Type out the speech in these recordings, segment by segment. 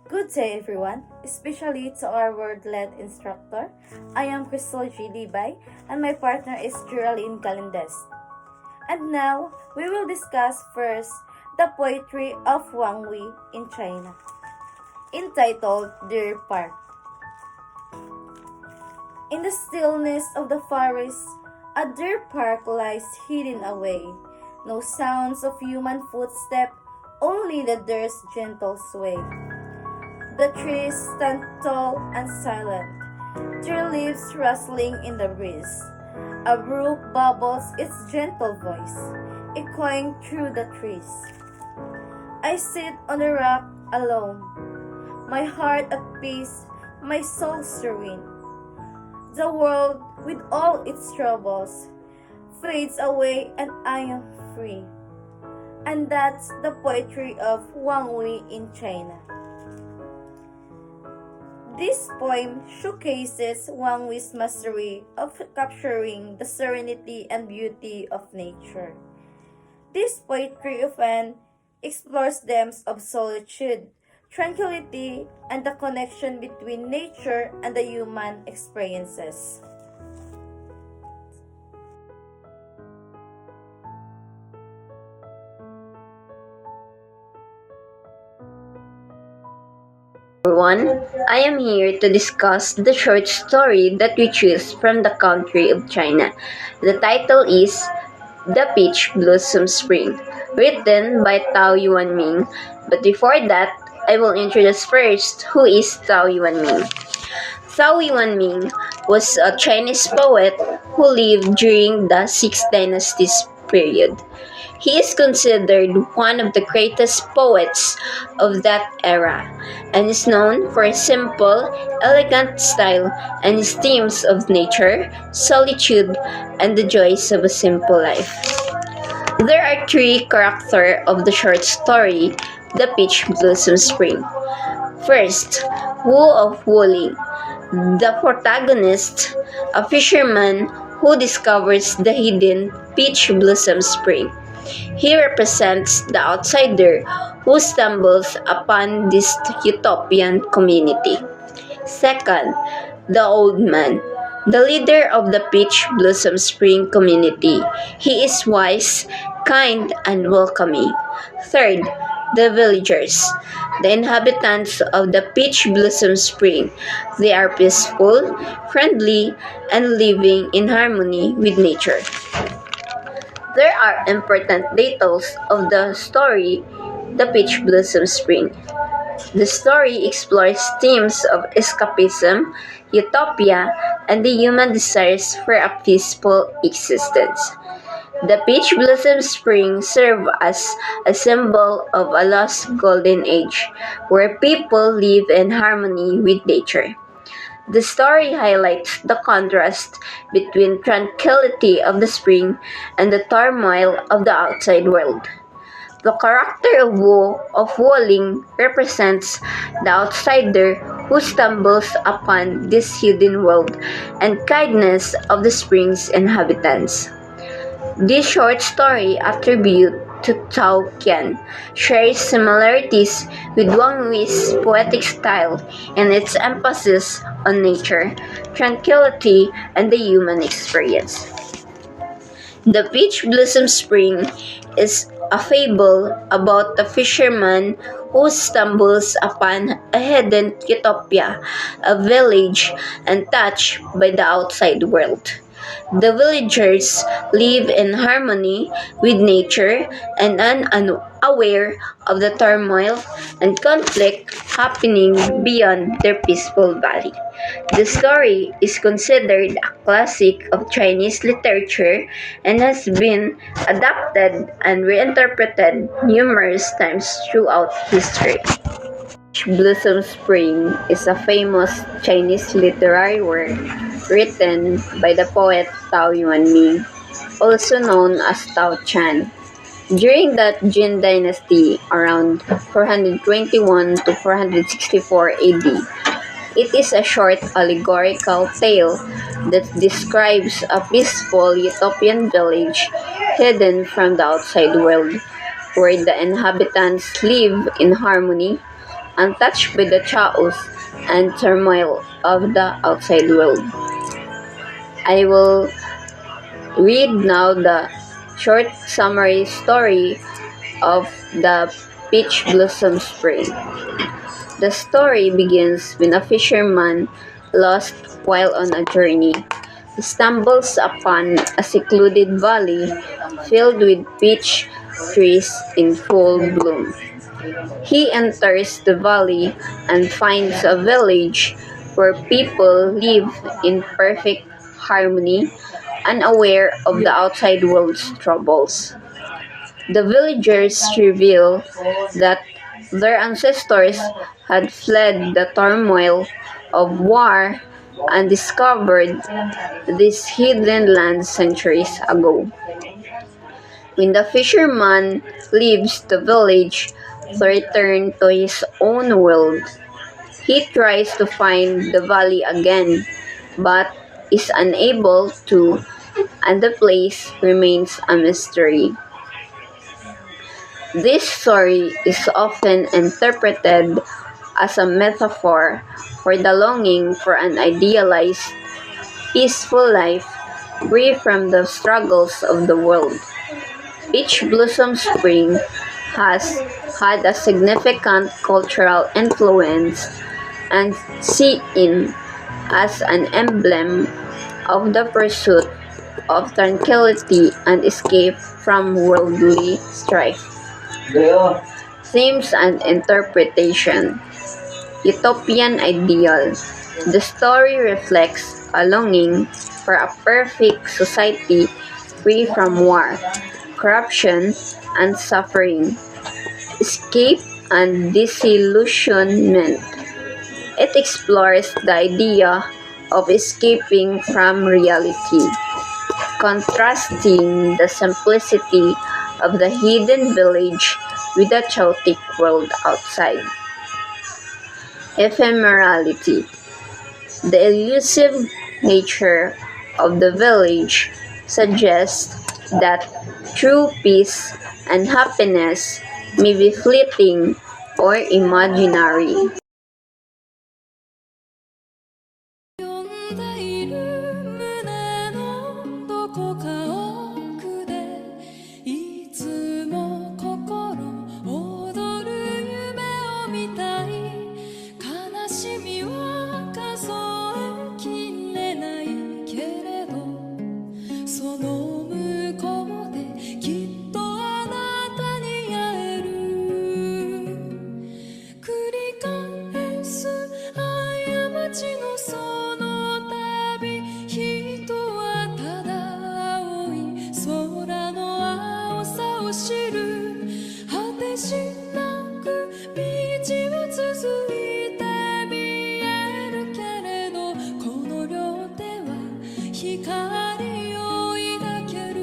Good day, everyone, especially to our word-led instructor. I am Crystal G. Libay, and my partner is Geraldine Galindes. And now, we will discuss first the poetry of Wang Wei in China, entitled Deer Park. In the stillness of the forest, a deer park lies hidden away. No sounds of human footstep, only the deer's gentle sway. The trees stand tall and silent, their leaves rustling in the breeze. A brook bubbles its gentle voice, echoing through the trees. I sit on the rock alone, my heart at peace, my soul serene. The world, with all its troubles, fades away and I am free. And that's the poetry of Wang Wei in China. This poem showcases Wang Wei's mastery of capturing the serenity and beauty of nature. This poetry often explores themes of solitude, tranquility, and the connection between nature and the human experiences. Everyone, I am here to discuss the short story that we choose from the country of China. The title is The Peach Blossom Spring, written by Tao Yuanming. But before that, I will introduce first who is Tao Yuanming. Tao Yuanming was a Chinese poet who lived during the Sixth Dynasty period. He is considered one of the greatest poets of that era and is known for his simple, elegant style and his themes of nature, solitude, and the joys of a simple life. There are three characters of the short story, The Peach Blossom Spring. First, Wu of Wuling, the protagonist, a fisherman who discovers the hidden peach blossom spring. He represents the outsider who stumbles upon this utopian community. Second, the old man, the leader of the Peach Blossom Spring community. He is wise, kind, and welcoming. Third, the villagers, the inhabitants of the Peach Blossom Spring. They are peaceful, friendly, and living in harmony with nature. There are important details of the story, The Peach Blossom Spring. The story explores themes of escapism, utopia, and the human desires for a peaceful existence. The Peach Blossom Spring serves as a symbol of a lost golden age, where people live in harmony with nature. The story highlights the contrast between tranquility of the spring and the turmoil of the outside world. The character of Wu of Wuling represents the outsider who stumbles upon this hidden world and kindness of the spring's inhabitants. This short story attribute to Tao Qian shares similarities with Wang Wei's poetic style and its emphasis on nature, tranquility, and the human experience. The Peach Blossom Spring is a fable about a fisherman who stumbles upon a hidden utopia, a village untouched by the outside world. The villagers live in harmony with nature and are unaware of the turmoil and conflict happening beyond their peaceful valley. The story is considered a classic of Chinese literature and has been adapted and reinterpreted numerous times throughout history. Blossom Spring is a famous Chinese literary work written by the poet Tao Yuanming, also known as Tao Chan. During the Jin Dynasty around 421 to 464 AD, it is a short allegorical tale that describes a peaceful utopian village hidden from the outside world, where the inhabitants live in harmony, untouched by the chaos and turmoil of the outside world. I will read now the short summary story of the Peach Blossom Spring. The story begins when a fisherman, lost while on a journey, stumbles upon a secluded valley filled with peach trees in full bloom. He enters the valley and finds a village where people live in perfect harmony, unaware of the outside world's troubles. The villagers reveal that their ancestors had fled the turmoil of war and discovered this hidden land centuries ago. When the fisherman leaves the village to return to his own world, he tries to find the valley again, but is unable to, and the place remains a mystery. This story is often interpreted as a metaphor for the longing for an idealized, peaceful life free from the struggles of the world. Peach Blossom Spring has had a significant cultural influence and seen as an emblem of the pursuit of tranquility and escape from worldly strife. Themes and interpretation. Utopian ideal. The story reflects a longing for a perfect society free from war, corruption, and suffering, escape and disillusionment. It explores the idea of escaping from reality, contrasting the simplicity of the hidden village with the chaotic world outside. Ephemerality. The elusive nature of the village suggests that true peace and happiness may be fleeting or imaginary. 呼んでいる胸のどこか奥でいつも心躍る夢を見たい悲しみは数えきれないけれどその向こうできっとあなたに会える繰り返す過ちのその度人はただ青い空の青さを知る果てしなく道は続いて見えるけれどこの両手は光を抱ける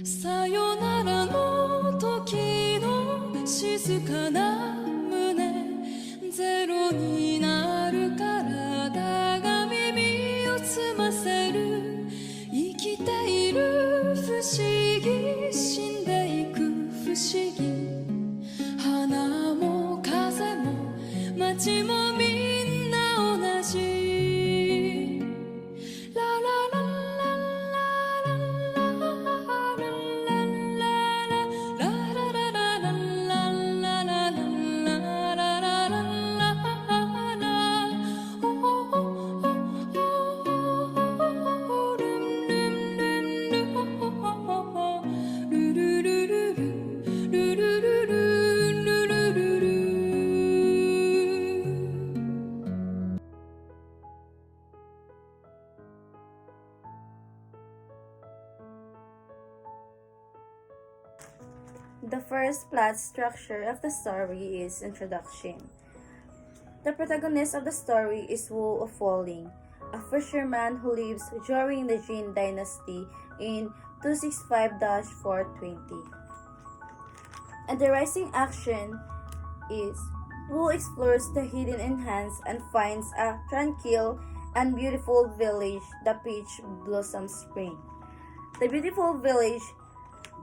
さよならの時の静かな胸ゼロになる体が耳を澄ませる生きている不思議死んでいく不思議花も風も街もみんな同じラララThe first plot structure of the story is introduction. The protagonist of the story is Wu of Walling, a fisherman who lives during the Jin dynasty in 265-420. And the rising action is Wu explores the hidden enhance and finds a tranquil and beautiful village, the Peach Blossom Spring. The beautiful village,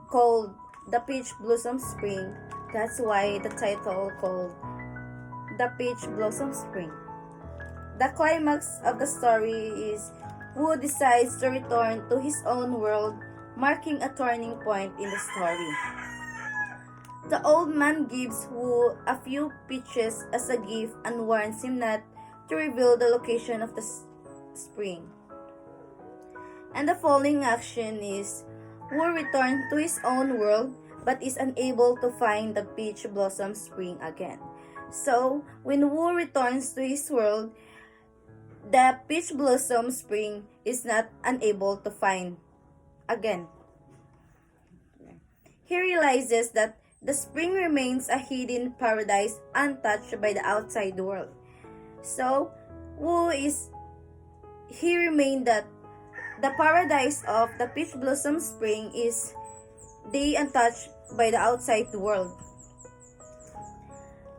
called the Peach Blossom Spring. That's why the title called The Peach Blossom Spring. The climax of the story is Wu decides to return to his own world, marking a turning point in the story. The old man gives Wu a few peaches as a gift and warns him not to reveal the location of the spring. And the following action is Wu returns to his own world but is unable to find the peach blossom spring again. So, when Wu returns to his world, the peach blossom spring is not unable to find again. He realizes that the spring remains a hidden paradise untouched by the outside world. So, he remained that the paradise of the peach blossom spring is they untouched by the outside world.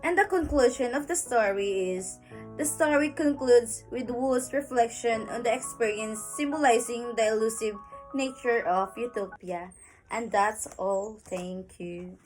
And the conclusion of the story is, the story concludes with Wu's reflection on the experience symbolizing the elusive nature of utopia. And that's all. Thank you.